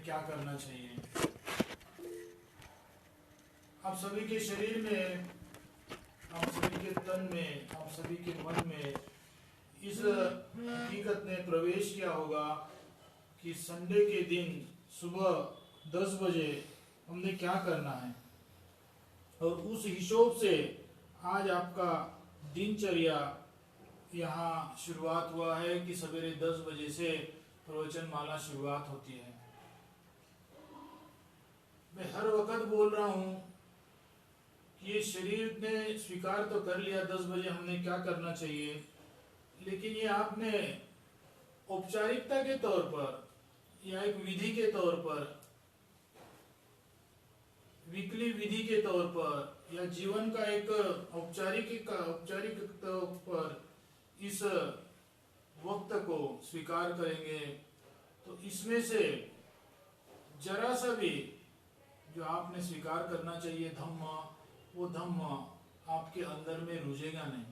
क्या करना चाहिए। आप सभी के शरीर में, आप सभी के तन में, आप सभी के मन में इस हकीकत ने प्रवेश किया होगा कि संडे के दिन सुबह 10 बजे हमने क्या करना है, और उस हिसाब से आज आपका दिनचर्या यहाँ शुरुआत हुआ है कि सवेरे 10 बजे से प्रवचन माला शुरुआत होती है। मैं हर वक्त बोल रहा हूँ कि ये शरीर ने स्वीकार तो कर लिया 10 बजे हमने क्या करना चाहिए, लेकिन ये आपने औपचारिकता के तौर पर या एक विधि के तौर पर, वीकली विधि के तौर पर या जीवन का एक औपचारिक तौर पर इस वक्त को स्वीकार करेंगे तो इसमें से जरा सा भी जो आपने स्वीकार करना चाहिए धम्म, वो धम्म आपके अंदर में रुझेगा नहीं।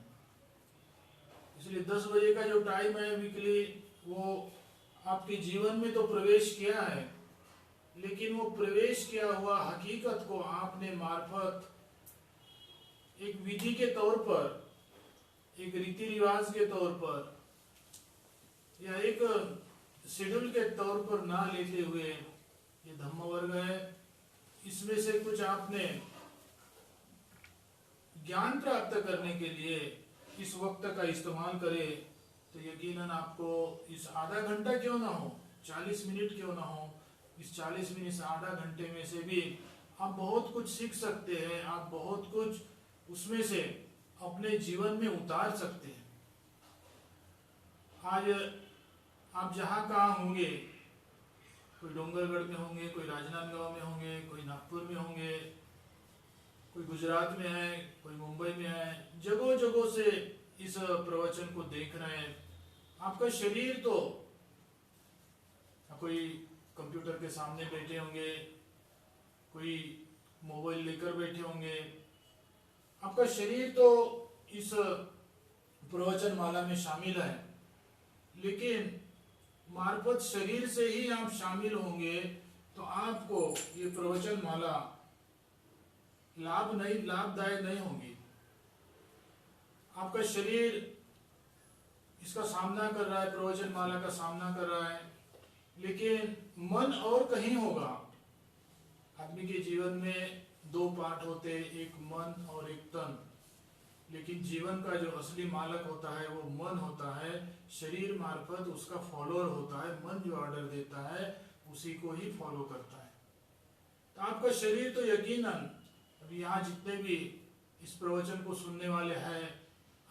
इसलिए 10 बजे का जो टाइम है वीकली, वो आपके जीवन में तो प्रवेश किया है, लेकिन वो प्रवेश किया हुआ हकीकत को आपने मार्फत एक विधि के तौर पर, एक रीति रिवाज के तौर पर या एक शेड्यूल के तौर पर ना लेते हुए, ये धम्म वर्ग है, इसमें से कुछ आपने ज्ञान प्राप्त करने के लिए इस वक्त का इस्तेमाल करें तो यकीनन आपको इस आधा घंटा क्यों ना हो, 40 मिनट क्यों ना हो, इस 40 मिनट से आधा घंटे में से भी आप बहुत कुछ सीख सकते हैं, आप बहुत कुछ उसमें से अपने जीवन में उतार सकते हैं। आज आप जहाँ कहाँ होंगे, कोई डोंगरगढ़ में होंगे, कोई राजनांदगांव में होंगे, कोई नागपुर में होंगे, कोई गुजरात में है, कोई मुंबई में है, जगह जगह से इस प्रवचन को देख रहे हैं। आपका शरीर तो, कोई कंप्यूटर के सामने बैठे होंगे, कोई मोबाइल लेकर बैठे होंगे, आपका शरीर तो इस प्रवचन माला में शामिल है, लेकिन मार्फत शरीर से ही आप शामिल होंगे तो आपको ये प्रवचन माला लाभदायक नहीं होगी। आपका शरीर इसका सामना कर रहा है, प्रवचन माला का सामना कर रहा है, लेकिन मन और कहीं होगा। आदमी के जीवन में 2 पार्ट होते हैं, एक मन और एक तन, लेकिन जीवन का जो असली मालक होता है वो मन होता है। शरीर मार्फत उसका फॉलोअर होता है, मन जो ऑर्डर देता है उसी को ही फॉलो करता है। तो आपका शरीर तो यकीनन, अभी यहाँ जितने भी इस प्रवचन को सुनने वाले हैं,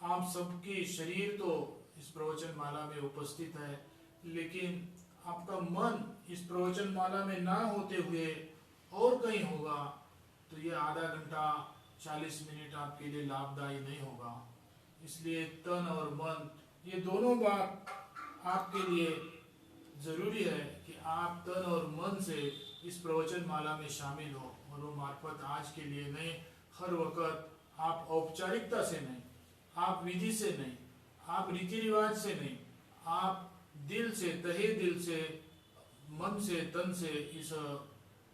आप सबकी शरीर तो इस प्रवचन माला में उपस्थित है, लेकिन आपका मन इस प्रवचन माला में ना होते हुए और कहीं होगा तो ये आधा घंटा 40 मिनट आपके लिए लाभदायी नहीं होगा। इसलिए तन और मन, ये दोनों बात आपके लिए जरूरी है कि आप तन और मन से इस प्रवचन माला में शामिल हो, और वो मार्फत आज के लिए नहीं, हर वक्त आप औपचारिकता से नहीं, आप विधि से नहीं, आप रीति रिवाज से नहीं, आप दिल से, तहे दिल से, मन से, तन से इस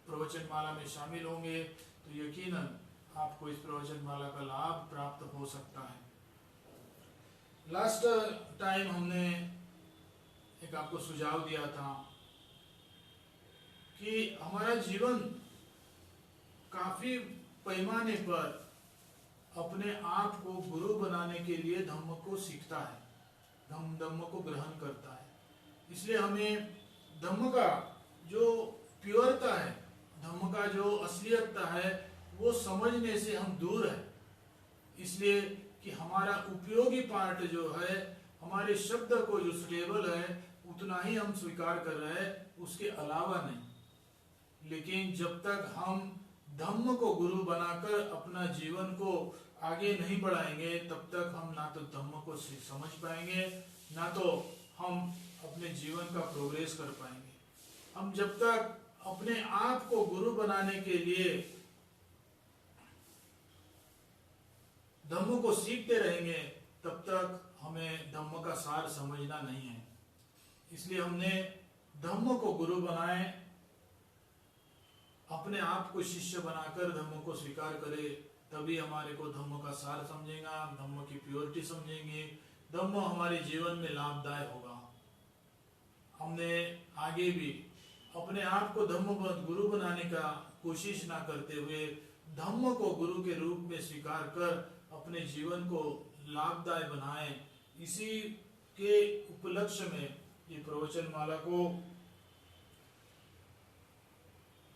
प्रवचन माला में शामिल होंगे तो यकीनन आपको इस प्रवचन माला का लाभ प्राप्त हो सकता है। लास्ट टाइम हमने एक आपको सुझाव दिया था कि हमारा जीवन काफी पैमाने पर अपने आप को गुरु बनाने के लिए धम्म को सीखता है, धम्म को ग्रहण करता है। इसलिए हमें धम्म का जो प्योरता है, धम्म का जो असलियतता है, वो समझने से हम दूर है। इसलिए कि हमारा उपयोगी पार्ट जो है, हमारे शब्द को जो स्टेबल है उतना ही हम स्वीकार कर रहे हैं, उसके अलावा नहीं। लेकिन जब तक हम धम्म को गुरु बनाकर अपना जीवन को आगे नहीं बढ़ाएंगे, तब तक हम ना तो धम्म को समझ पाएंगे, ना तो हम अपने जीवन का प्रोग्रेस कर पाएंगे। हम जब तक अपने आप को गुरु बनाने के लिए धम्म को सीखते रहेंगे, तब तक हमें धम्म का सार समझना नहीं है। इसलिए हमने धम्म को गुरु बनाए, अपने आप को शिष्य बनाकर धम्म को स्वीकार करे, तभी हमारे को धम्म का सार समझेगा, धम्म की प्योरिटी समझेंगे, धम्म हमारे जीवन में लाभदायक होगा। हमने आगे भी अपने आप को धम्म गुरु बनाने का कोशिश ना करते हुए धम्म को गुरु के रूप में स्वीकार कर अपने जीवन को लाभदायक बनाएं। इसी के उपलक्ष्य में ये प्रवचन माला को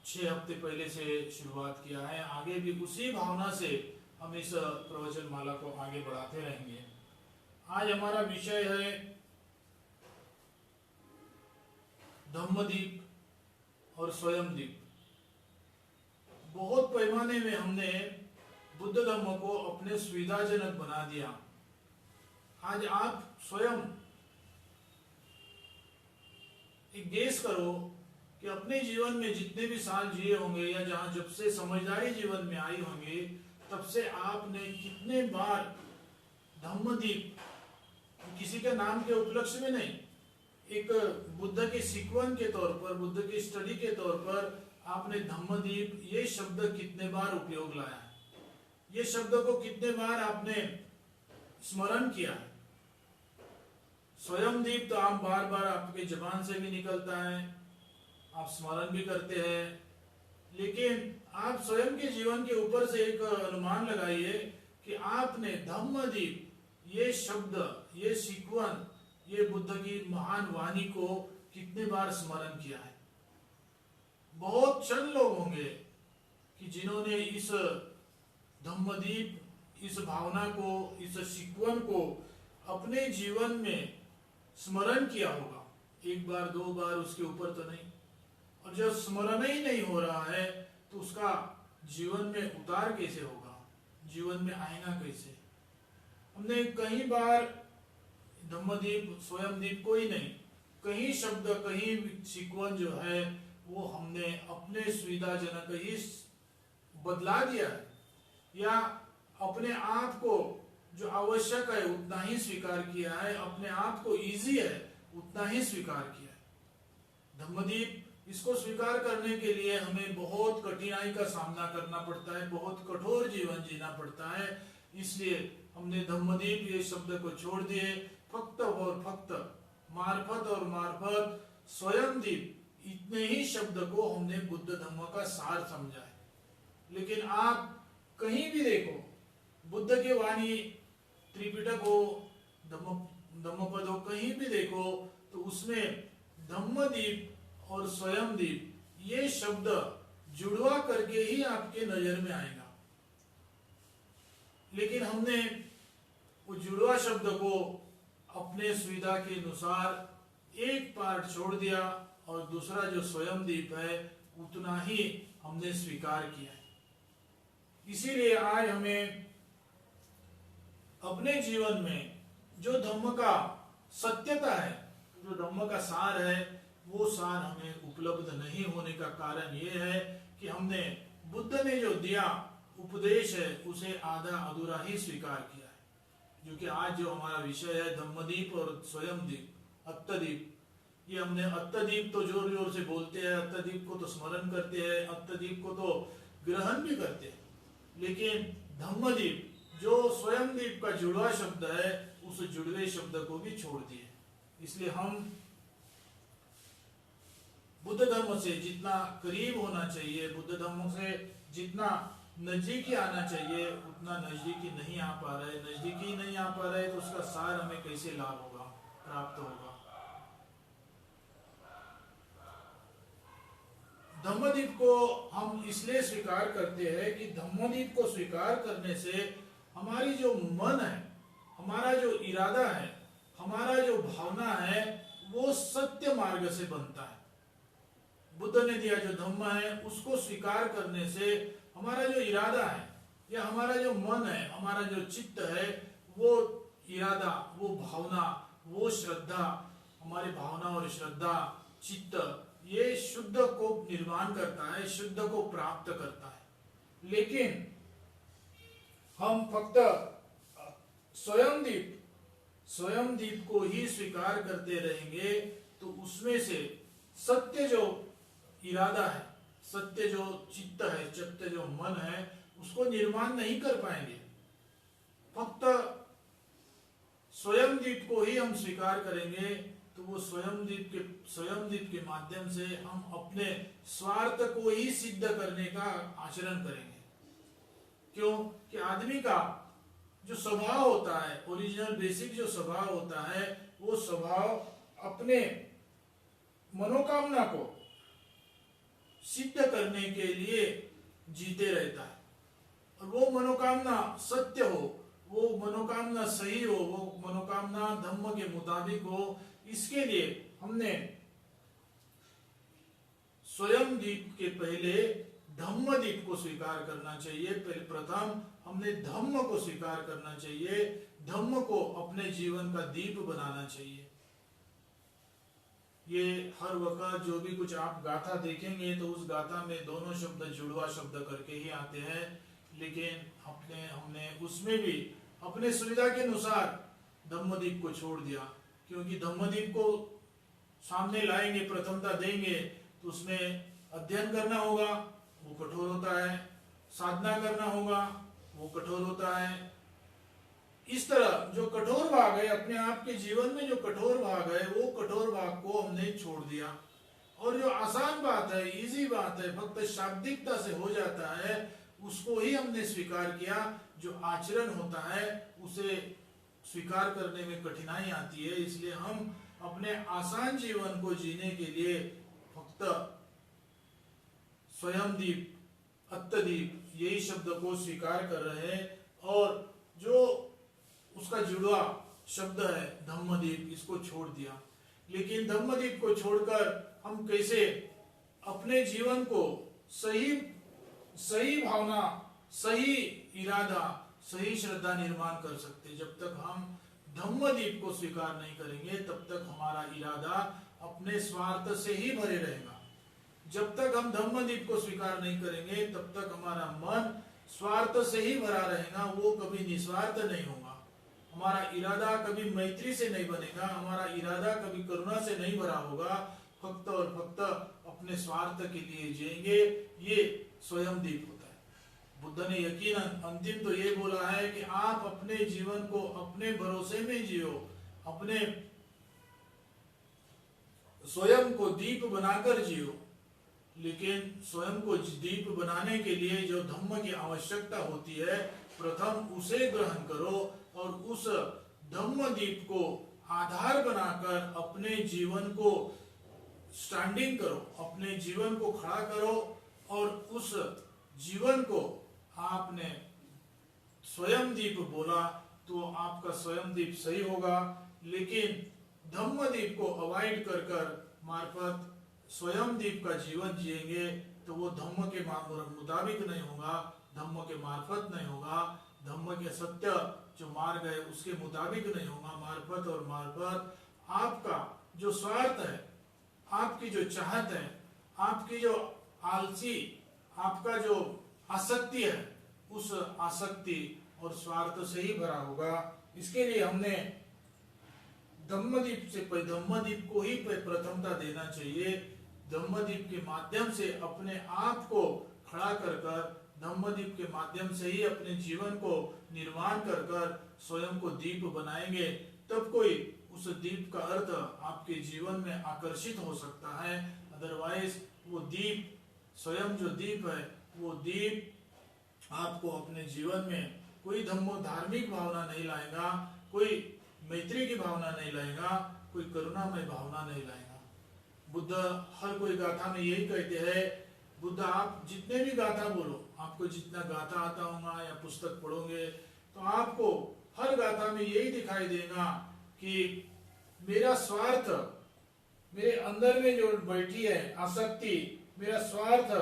6 हफ्ते पहले से शुरुआत किया है। आगे भी उसी भावना से हम इस प्रवचन माला को आगे बढ़ाते रहेंगे। आज हमारा विषय है धम्मदीप और स्वयंदीप। बहुत पैमाने में हमने बुद्ध धम्म को अपने सुविधाजनक बना दिया। आज आप स्वयं एक गेस करो कि अपने जीवन में जितने भी साल जिए होंगे या जहां जब से समझदारी जीवन में आई होंगी तब से आपने कितने बार धम्मदीप, किसी के नाम के उपलक्ष्य में नहीं, एक बुद्ध के सीक्वेंस के तौर पर, बुद्ध की स्टडी के तौर पर आपने धम्मदीप ये शब्द कितने बार उपयोग लाया है, ये शब्द को कितने बार आपने स्मरण किया है। स्वयंदीप तो आप बार बार आपके जबान से भी निकलता है, आप स्मरण भी करते हैं, लेकिन आप स्वयं के जीवन के ऊपर से एक अनुमान लगाइए कि आपने धम्मदीप ये शब्द, ये सीक्वेंस, ये बुद्ध की महान वाणी को कितने बार स्मरण किया है। बहुत चंद लोग होंगे कि जिन्होंने इस धम्मदीप, इस भावना को, इस सीक्वेंस को अपने जीवन में स्मरण किया होगा। एक बार दो बार, उसके ऊपर तो नहीं। और जब स्मरण ही नहीं हो रहा है तो उसका जीवन में उतार कैसे होगा, जीवन में आएगा कैसे। हमने कई बार धम्मदीप, स्वयंदीप को ही नहीं, कई शब्द, कई सीक्वेंस जो है वो हमने अपने सुविधाजनक ही बदला दिया है, या अपने आप को जो आवश्यक है उतना ही स्वीकार किया है, अपने आप को इजी है उतना ही स्वीकार किया है। धम्मदीप इसको स्वीकार करने के लिए हमें बहुत कठिनाई का सामना करना पड़ता है, बहुत कठोर जीवन जीना पड़ता है। इसलिए हमने धम्मदीप ये शब्द को छोड़ दिए, फक्त और फक्त, मार्फत और मार्फत, स्वयंदीप, इतने ही शब्द को हमने बुद्ध धम्म का सार समझा है। लेकिन आप कहीं भी देखो, बुद्ध की वाणी, त्रिपिटक हो, धम्मपद हो, कहीं भी देखो तो उसमें धम्मदीप और स्वयंदीप ये शब्द जुड़वा करके ही आपके नजर में आएगा। लेकिन हमने वो जुड़वा शब्द को अपने सुविधा के अनुसार एक पार्ट छोड़ दिया और दूसरा जो स्वयंदीप है उतना ही हमने स्वीकार किया है। इसीलिए आज हमें अपने जीवन में जो धम्म का सत्यता है, जो धम्म का सार है, वो सार हमें उपलब्ध नहीं होने का कारण ये है कि हमने बुद्ध ने जो दिया उपदेश है उसे आधा अधूरा ही स्वीकार किया है। जो कि आज जो हमारा विषय है धम्मदीप और स्वयंदीप, अत्तदीप, ये हमने अत्तदीप तो जोर जोर से बोलते हैं, अत्तदीप को तो स्मरण करते हैं, अत्तदीप को तो ग्रहण भी करते हैं, लेकिन धम्मदीप जो स्वयंदीप का जुड़वा शब्द है उस जुड़वे शब्द को भी छोड़ दिए। इसलिए हम बुद्ध धर्म से जितना करीब होना चाहिए, बुद्ध धर्म से जितना नजदीकी आना चाहिए उतना नजदीकी नहीं आ पा रहे। नजदीकी नहीं आ पा रहे तो उसका सार हमें कैसे लाभ होगा, प्राप्त होगा। धम्मदीप को हम इसलिए स्वीकार करते हैं कि धम्मदीप को स्वीकार करने से हमारी जो मन है, हमारा जो इरादा है, हमारा जो भावना है वो सत्य मार्ग से बनता है। बुद्ध ने दिया जो धम्म है उसको स्वीकार करने से हमारा जो इरादा है या हमारा जो मन है, हमारा जो चित्त है, वो इरादा, वो भावना, वो श्रद्धा, हमारी भावना और श्रद्धा, चित्त, ये शुद्ध को निर्माण करता है, शुद्ध को प्राप्त करता है। लेकिन हम फक्त स्वयंदीप को ही स्वीकार करते रहेंगे तो उसमें से सत्य जो इरादा है, सत्य जो चित्त है, सत्य जो मन है, उसको निर्माण नहीं कर पाएंगे। फक्त स्वयं दीप को ही हम स्वीकार करेंगे तो वो स्वयं दीप के माध्यम से हम अपने स्वार्थ को ही सिद्ध करने का आचरण करेंगे। क्यों कि आदमी का जो स्वभाव होता है, ओरिजिनल बेसिक जो स्वभाव होता है, वो स्वभाव अपने मनोकामना को सिद्ध करने के लिए जीते रहता है। और वो मनोकामना सत्य हो, वो मनोकामना सही हो, वो मनोकामना धम्म के मुताबिक हो, इसके लिए हमने स्वयं दीप के पहले धम्म दीप को स्वीकार करना चाहिए। पहले प्रथम हमने धम्म को स्वीकार करना चाहिए, धम्म को अपने जीवन का दीप बनाना चाहिए। ये हर वक्त जो भी कुछ आप गाथा देखेंगे तो उस गाथा में दोनों शब्द जुड़वा शब्द करके ही आते हैं, लेकिन हमने उसमें भी अपने सुविधा के अनुसार धम्मदीप को छोड़ दिया, क्योंकि धम्मदीप को सामने लाएंगे, प्रथमता देंगे तो उसमें अध्ययन करना होगा, वो कठोर होता है, साधना करना होगा, वो कठोर होता है। इस तरह जो कठोर भाग है, अपने आप के जीवन में जो कठोर भाग है, वो कठोर भाग को हमने छोड़ दिया। और जो आसान बात है, इजी बात है, फक्त शाब्दिकता से हो जाता है, उसको ही हमने स्वीकार किया। जो आचरण होता है उसे स्वीकार करने में कठिनाई आती है, इसलिए हम अपने आसान जीवन को जीने के लिए फक्त स्वयं दीप, अत्तदीप, यही शब्द को स्वीकार कर रहे हैं। और जो उसका जुड़वा शब्द है धम्मदीप, इसको छोड़ दिया। लेकिन धम्मदीप को छोड़कर हम कैसे अपने जीवन को सही भावना, सही इरादा, सही श्रद्धा निर्माण कर सकते? जब तक हम धम्मदीप को स्वीकार नहीं करेंगे तब तक हमारा इरादा अपने स्वार्थ से ही भरे रहेगा। जब तक हम धम्मदीप को स्वीकार नहीं करेंगे तब तक हमारा मन स्वार्थ से ही भरा रहेगा, वो कभी निस्वार्थ नहीं होगा। हमारा इरादा कभी मैत्री से नहीं बनेगा, हमारा इरादा कभी करुणा से नहीं भरा होगा, फक्त और फक्त अपने स्वार्थ के लिए जिएंगे। ये स्वयं दीप होता है। बुद्ध ने यकीनन अंतिम तो ये बोला है कि आप अपने जीवन को अपने भरोसे में जियो, अपने स्वयं को दीप बनाकर जियो। लेकिन स्वयं को दीप बनाने के लिए जो धम्म की आवश्यकता होती है, प्रथम उसे ग्रहण करो और उस धम्म दीप को आधार बनाकर अपने जीवन को स्टैंडिंग करो, अपने जीवन को खड़ा करो। और उस जीवन को आपने स्वयं दीप बोला तो आपका स्वयं दीप सही होगा। लेकिन धम्म दीप को अवॉइड कर मार्फत स्वयं दीप का जीवन जिएंगे तो वो धम्म के मुताबिक नहीं होगा, धम्म के मार्फत नहीं होगा, धम्म के सत्य जो मार्ग है उसके मुताबिक नहीं होगा। मार्फत आपका जो स्वार्थ है, आपकी जो चाहत है, आपकी जो आलसी, आपका जो आसक्ति है, उस आसक्ति और स्वार्थ से ही भरा होगा। इसके लिए हमने धम्मदीप को ही प्रथमता देना चाहिए। धम्मदीप के माध्यम से अपने आप को खड़ा कर धम्मदीप के माध्यम से ही अपने जीवन को निर्माण कर स्वयं को दीप बनाएंगे, तब कोई उस दीप का अर्थ आपके जीवन में आकर्षित हो सकता है। अदरवाइज वो दीप, स्वयं जो दीप है, वो दीप आपको अपने जीवन में कोई धार्मिक भावना नहीं लाएगा, कोई मैत्री की भावना नहीं लाएगा, कोई करुणामय भावना नहीं लाएगा। बुद्ध हर कोई गाथा में यही कहते हैं। बुद्ध आप जितने भी गाथा बोलो, आपको जितना गाथा आता होगा या पुस्तक पढ़ोगे तो आपको हर गाथा में यही दिखाई देगा कि मेरा स्वार्थ, मेरे अंदर में जो बैठी है आसक्ति, मेरा स्वार्थ,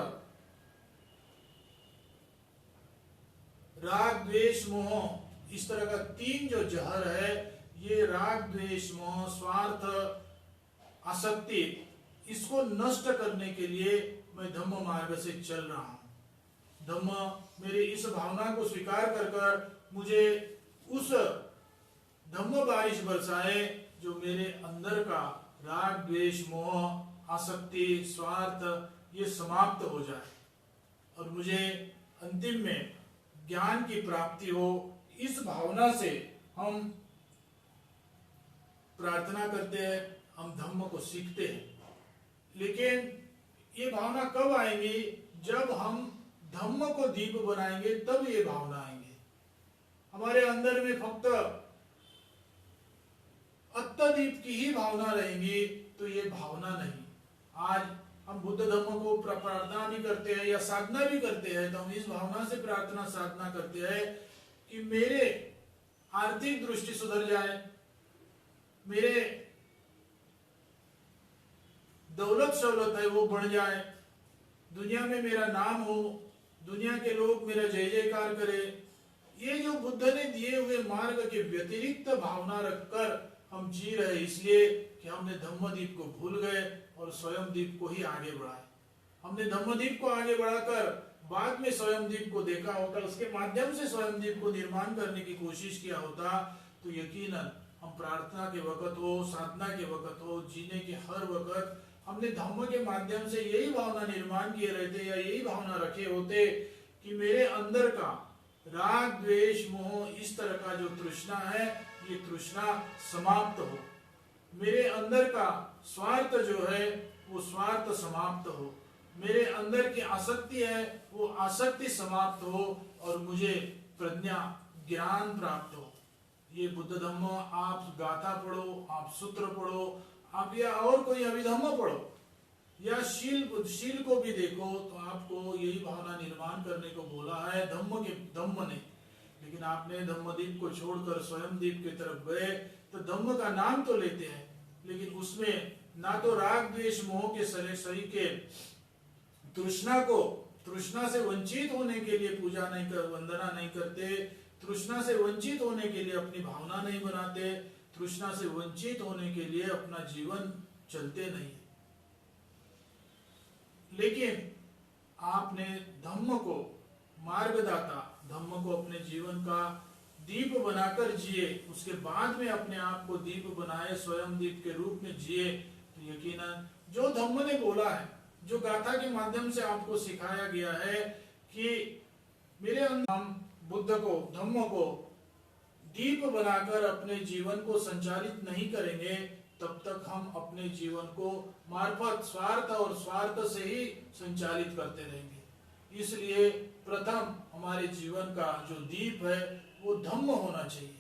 राग द्वेष मोह, इस तरह का तीन जो जहर है, ये राग द्वेष मोह स्वार्थ आसक्ति, इसको नष्ट करने के लिए मैं धम्म मार्ग से चल रहा हूं। धम्म मेरी इस भावना को स्वीकार कर मुझे उस धम्म बारिश बरसाए जो मेरे अंदर का राग द्वेष मोह आसक्ति, स्वार्थ ये समाप्त हो जाए और मुझे अंतिम में ज्ञान की प्राप्ति हो। इस भावना से हम प्रार्थना करते हैं, हम धम्म को सीखते हैं। लेकिन ये भावना कब आएंगी? जब हम धम्म को दीप बनाएंगे तब ये भावना आएंगे। हमारे अंदर में फक्त अत्तदीप की ही भावना रहेंगी तो ये भावना नहीं। आज हम बुद्ध धम्म को प्रार्थना भी करते हैं या साधना भी करते हैं, तो हम इस भावना से प्रार्थना साधना करते हैं कि मेरे आर्थिक दृष्टि सुधर जाए, मेरे दौलत सौलत है वो बढ़ जाए, दुनिया में मेरा नाम हो, दुनिया के लोग मेरा जय जयकार करे। ये जो बुद्ध ने दिए हुए मार्ग के व्यतिरिक्त भावना रखकर हम जी रहे, इसलिए कि हमने धम्मदीप को भूल गए और स्वयं दीप को ही आगे बढ़ाए। हमने धम्मदीप को आगे बढ़ाकर बाद में स्वयं दीप को देखा होता, उसके माध्यम से स्वयं दीप को निर्माण करने की कोशिश किया होता, तो यकीनन हम प्रार्थना के वक्त हो, साधना के वक्त हो, जीने के हर वक्त हमने धम्म के माध्यम से यही भावना निर्माण किए रहते या यही भावना रखे होते कि मेरे अंदर का राग, द्वेष, मोह, इस तरह का जो तृष्णा है ये तृष्णा समाप्त हो, मेरे अंदर का स्वार्थ जो है वो स्वार्थ समाप्त हो, मेरे अंदर की आसक्ति है वो आसक्ति समाप्त हो और मुझे प्रज्ञा, ज्ञान प्राप्त हो। ये बुद्ध धम्म आप गाथा पढ़ो, आप सूत्र पढ़ो, आप या और कोई अभिधम्म पढ़ो या शील को भी देखो, तो आपको यही भावना निर्माण करने को बोला है धम्म ने। लेकिन आपने धम्मदीप को छोड़कर स्वयं दीप की तरफ गए तो धम्म का नाम तो लेते हैं, लेकिन उसमें ना तो राग, द्वेष, मोह के शरीर के तृष्णा से वंचित होने के लिए पूजा नहीं कर, वंदना नहीं करते, तृष्णा से वंचित होने के लिए अपनी भावना नहीं बनाते, तृष्णा से वंचित होने के लिए अपना जीवन चलते नहीं। लेकिन आपने धम्म को मार्गदाता, धम्म को अपने जीवन का दीप बनाकर जिए, उसके बाद में अपने आप को दीप बनाए, स्वयं दीप के रूप में जिए, तो यकीनन जो धम्म ने बोला है, जो गाथा के माध्यम से आपको सिखाया गया है कि मेरे अंदर हम बुद्ध को, धम्म को दीप बनाकर अपने जीवन को संचालित नहीं करेंगे, तब तक हम अपने जीवन को मार्फत स्वार्थ और स्वार्थ से ही संचालित करते रहेंगे। इसलिए प्रथम हमारे जीवन का जो दीप है वो धम्म होना चाहिए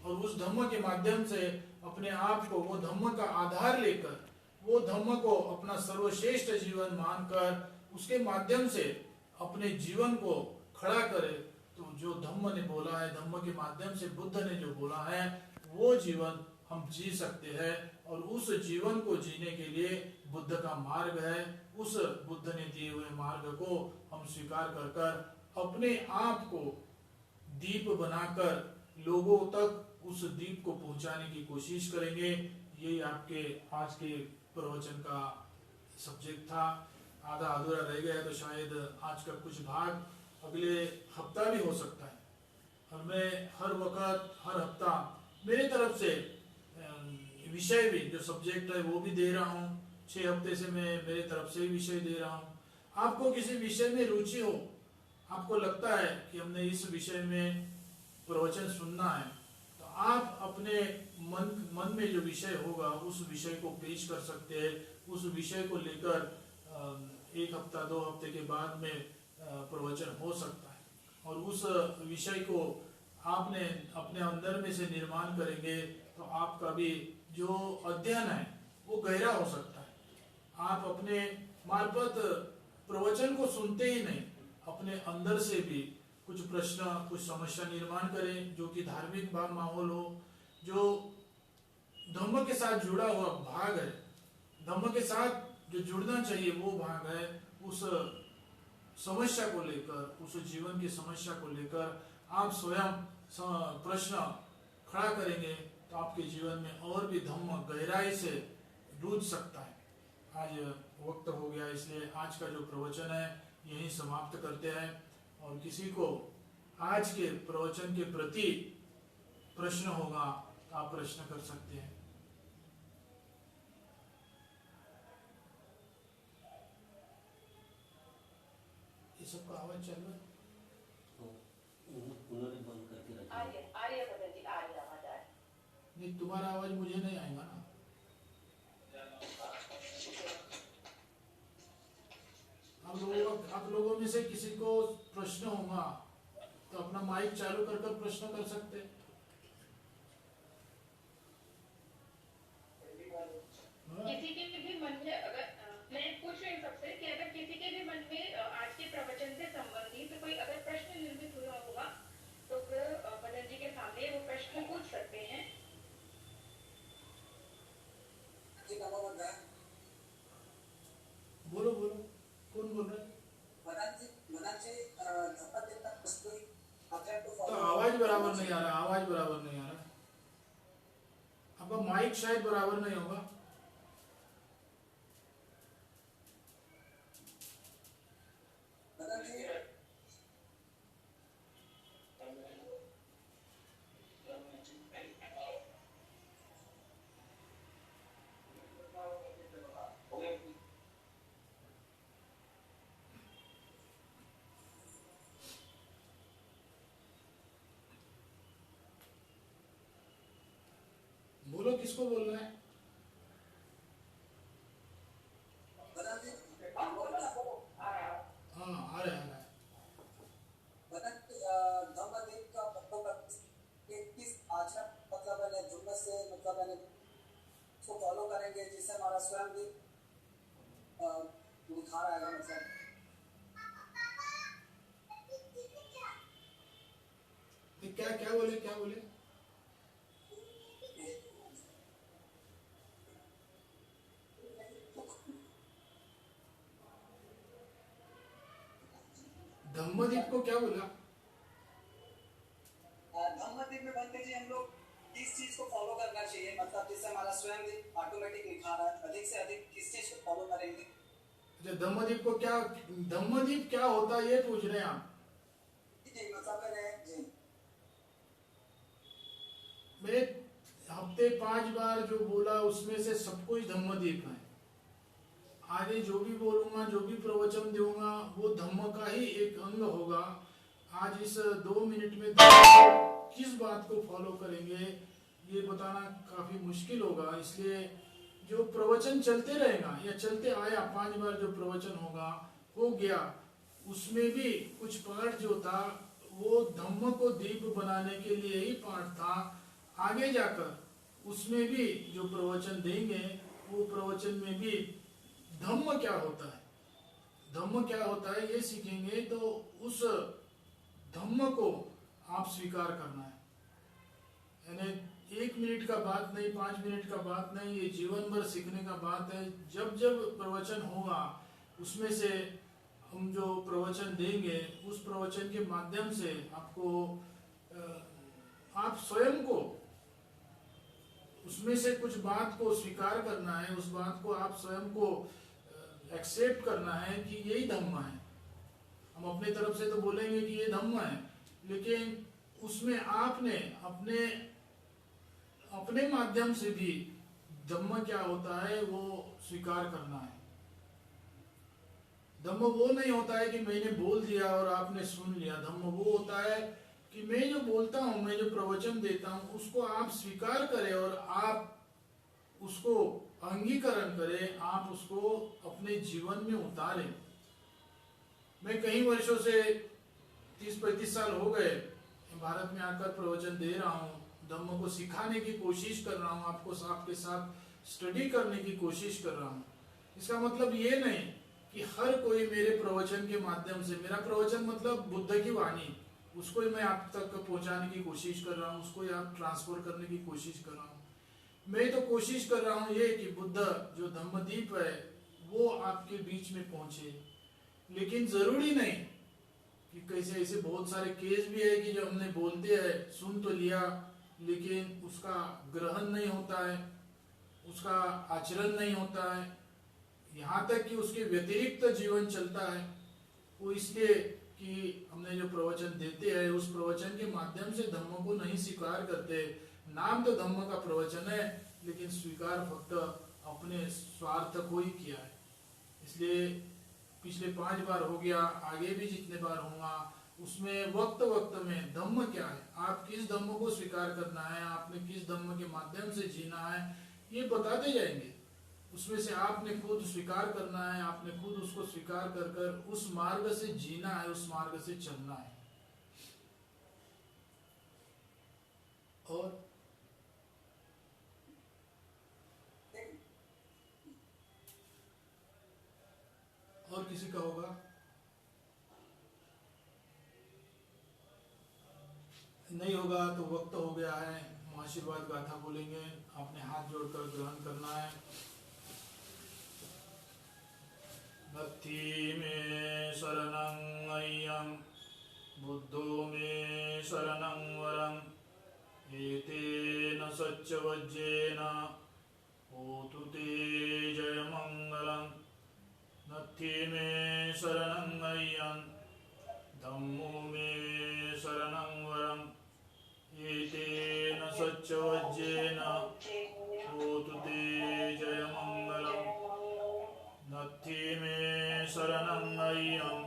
और उस धम्म के माध्यम से अपने आप को, वो धम्म का आधार लेकर, वो धम्म को अपना सर्वश्रेष्ठ जीवन मानकर उसके माध्यम से अपने जीवन को खड़ा करे, तो जो धम्म ने बोला है, धम्म के माध्यम से बुद्ध ने जो बोला है, वो जीवन हम जी सकते हैं। और उस जीवन को जीने के लिए बुद्ध का मार्ग है, उस बुद्ध ने दिए हुए मार्ग को हम स्वीकार कर अपने आप को दीप बनाकर लोगों तक उस दीप को पहुंचाने की कोशिश करेंगे। यही आपके आज के प्रवचन का सब्जेक्ट था। आधा अधूरा रह गया तो शायद आज का कुछ भाग अगले हफ्ता भी हो सकता है, और मैं हर वक्त, हर हफ्ता मेरे तरफ से विषय भी, जो सब्जेक्ट है वो भी दे रहा हूँ। 6 हफ्ते से मैं मेरे तरफ से विषय दे रहा हूँ। आपको किसी विषय में रुचि हो, आपको लगता है कि हमने इस विषय में प्रवचन सुनना है, तो आप अपने मन में जो विषय होगा उस विषय को पेश कर सकते हैं। उस विषय को लेकर 1 हफ्ता 2 हफ्ते के बाद में प्रवचन हो सकता है, और उस विषय को आपने अपने अंदर में से निर्माण करेंगे तो आपका भी जो अध्ययन है वो गहरा हो सकता है। आप अपने मार्फत प्रवचन को सुनते ही नहीं, अपने अंदर से भी कुछ प्रश्न, कुछ समस्या निर्माण करें, जो कि धार्मिक माहौल हो, जो धम्म के साथ जुड़ा हुआ भाग है, धम्म के साथ जो जुड़ना चाहिए वो भाग है। उस समस्या को लेकर, उस जीवन की समस्या को लेकर आप स्वयं प्रश्न खड़ा करेंगे तो आपके जीवन में और भी धम्म गहराई से डूब सकता है। आज वक्त हो गया, इसलिए आज का जो प्रवचन है यही समाप्त करते हैं। और किसी को आज के प्रवचन के प्रति प्रश्न होगा तो आप प्रश्न कर सकते हैं। ये सबका आवाज चल रहा है? तो उन्होंने बंद करके रखा है। आ रही है पता जी, आ रही है आवाज आ रही है। नहीं, तुम्हारा आवाज मुझे नहीं आएगा ना। आप लोगों में से किसी को प्रश्न होगा तो अपना माइक चालू कर कर प्रश्न कर सकते हैं। किसी के भी मन में अगर मैं पूछ रही हूँ सबसे कि अगर किसी के भी मन में आज के प्रवचन से संबंधित कोई अगर प्रश्न निर्मित हुआ होगा तो फिर पटेल जी के सामने वो प्रश्न पूछ सकते हैं। बोलो बोलो, कौन बोल रहा है? तो आवाज बराबर नहीं आ रहा, आवाज बराबर नहीं आ रहा। आपका माइक शायद बराबर नहीं होगा। बोलो, किसको बोलना है? हाँ, आ रहा है। फॉलो करेंगे जिससे हमारा स्वयं भी निखार आएगा। मतलब क्या क्या बोले, क्या बोले? धम्मदीप को क्या बोला? धम्मदीप में बनते जी हम लोग किस चीज को फॉलो करना चाहिए, मतलब जिससे हमारा स्वयं भी ऑटोमेटिक निखार है, अधिक से अधिक किस चीज को फॉलो करेंगे? धम्मदीप को क्या, धम्मदीप क्या होता है ये पूछ रहे हैं आप? जी मतलब जी मैं हफ्ते 5 बार जो बोला उसमें से सब कुछ धम्मदीप है। आगे जो भी बोलूंगा, जो भी प्रवचन दूंगा वो धम्म का ही एक अंग होगा। आज इस 2 मिनट में किस बात को फॉलो करेंगे ये बताना काफी मुश्किल होगा। इसलिए जो प्रवचन चलते रहेगा या चलते आया, 5 बार जो प्रवचन होगा हो गया, उसमें भी कुछ पाठ जो था वो धम्म को दीप बनाने के लिए ही पाठ था। आगे जाकर उसमें भी जो प्रवचन देंगे वो प्रवचन में भी धम्म क्या होता है, धम्म क्या होता है ये सीखेंगे। तो उस धम्म को आप स्वीकार करना है। यानी 1 मिनट का बात नहीं, 5 मिनट का बात नहीं, ये जीवन भर सीखने का बात है। जब जब प्रवचन होगा उसमें से हम जो प्रवचन देंगे उस प्रवचन के माध्यम से आपको आप स्वयं को उसमें से कुछ बात को स्वीकार करना है, उस बात को आप स्वयं को एक्सेप्ट करना है कि यही धम्म है। हम अपने तरफ से तो बोलेंगे कि ये धम्म है, लेकिन उसमें आपने अपने अपने माध्यम से भी धम्म क्या होता है वो स्वीकार करना है। धम्म वो नहीं होता है कि मैंने बोल दिया और आपने सुन लिया। धम्म वो होता है कि मैं जो बोलता हूं, मैं जो प्रवचन देता हूं उसको आप स्वीकार करें और आप उसको अंगीकरण करें, आप उसको अपने जीवन में उतारें। मैं कई वर्षों से 30-35 साल हो गए भारत में आकर प्रवचन दे रहा हूँ, धम्म को सिखाने की कोशिश कर रहा हूँ, आपके साथ स्टडी करने की कोशिश कर रहा हूँ। इसका मतलब ये नहीं कि हर कोई मेरे प्रवचन के माध्यम से, मेरा प्रवचन मतलब बुद्ध की वाणी, उसको ही मैं आप तक पहुंचाने की कोशिश कर रहा हूँ, उसको ही आप ट्रांसफर करने की कोशिश कर रहा हूँ। मैं तो कोशिश कर रहा हूँ ये कि बुद्ध जो धम्मदीप है वो आपके बीच में पहुंचे। लेकिन जरूरी नहीं कि कैसे, ऐसे बहुत सारे केस भी है कि जो हमने बोलते हैं, सुन तो लिया लेकिन उसका ग्रहण नहीं होता है, उसका आचरण नहीं होता है, यहाँ तक कि उसके व्यतिरिक्त जीवन चलता है। वो इसलिए कि हमने जो प्रवचन देते हैं उस प्रवचन के माध्यम से धम्म को नहीं स्वीकार करते। नाम तो धम्म का प्रवचन है लेकिन स्वीकार फक्त अपने स्वार्थ को ही किया है। इसलिए पिछले 5 बार हो गया, आगे भी जितने बार होगा, उसमें वक्त वक्त में धम्म क्या है, आप किस धम्म को स्वीकार करना है, आपने किस धम्म के माध्यम से जीना है, ये बताते जाएंगे। उसमें से आपने खुद स्वीकार करना है, आपने खुद उसको स्वीकार कर कर उस मार्ग से जीना है, उस मार्ग से चलना है। और किसी का होगा? नहीं होगा तो वक्त हो गया है, हम आशीर्वाद गाथा बोलेंगे, आपने हाथ जोड़कर ग्रहण करना है। नत्थि मे शरणं अय्यं बुद्धो मे शरणं वरं एतेन सच्चवज्जेन होतु ते जयमङ्गलम्। नत्थि मे शरणं अय्यं धम्मो मे शरणं वरं एतेन सच्चवज्जेन होतु ते जयमङ्गलम्। नत्थि मे शरणं अय्यं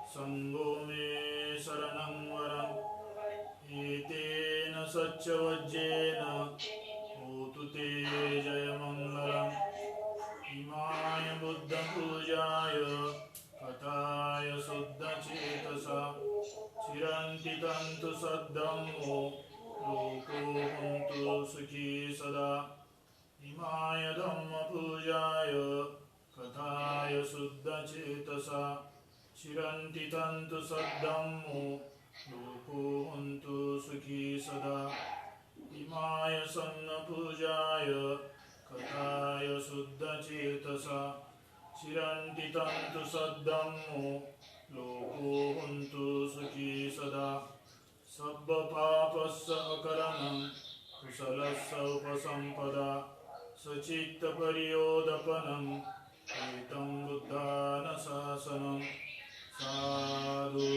संगो मे शरणं वरं एतेन सच्चवज्जेन होतु ते जयमङ्गलम्। इमाय बुद्धपूजाय कथाय शुद्धचेतसा चिरन्ति तन्तु सद्धम्मो लोको हन्तु सुखी सदा। इमाय धम्मपूजाय कथाय शुद्धचेतसा चिरन्ति तन्तु सद्धम्मो लोको हन्तु सुखी सदा। इमाय संඝपूजाय कथाय शुद्धचेतसा चिरन्ति तन्तु सद्धम्मो लोको हन्तु सुखी सदा। सब्बपापस्य अकरणं कुशलस्य उपसम्पदा सचित्तपर्योदपनं एतं बुद्धानुशासनं। साधु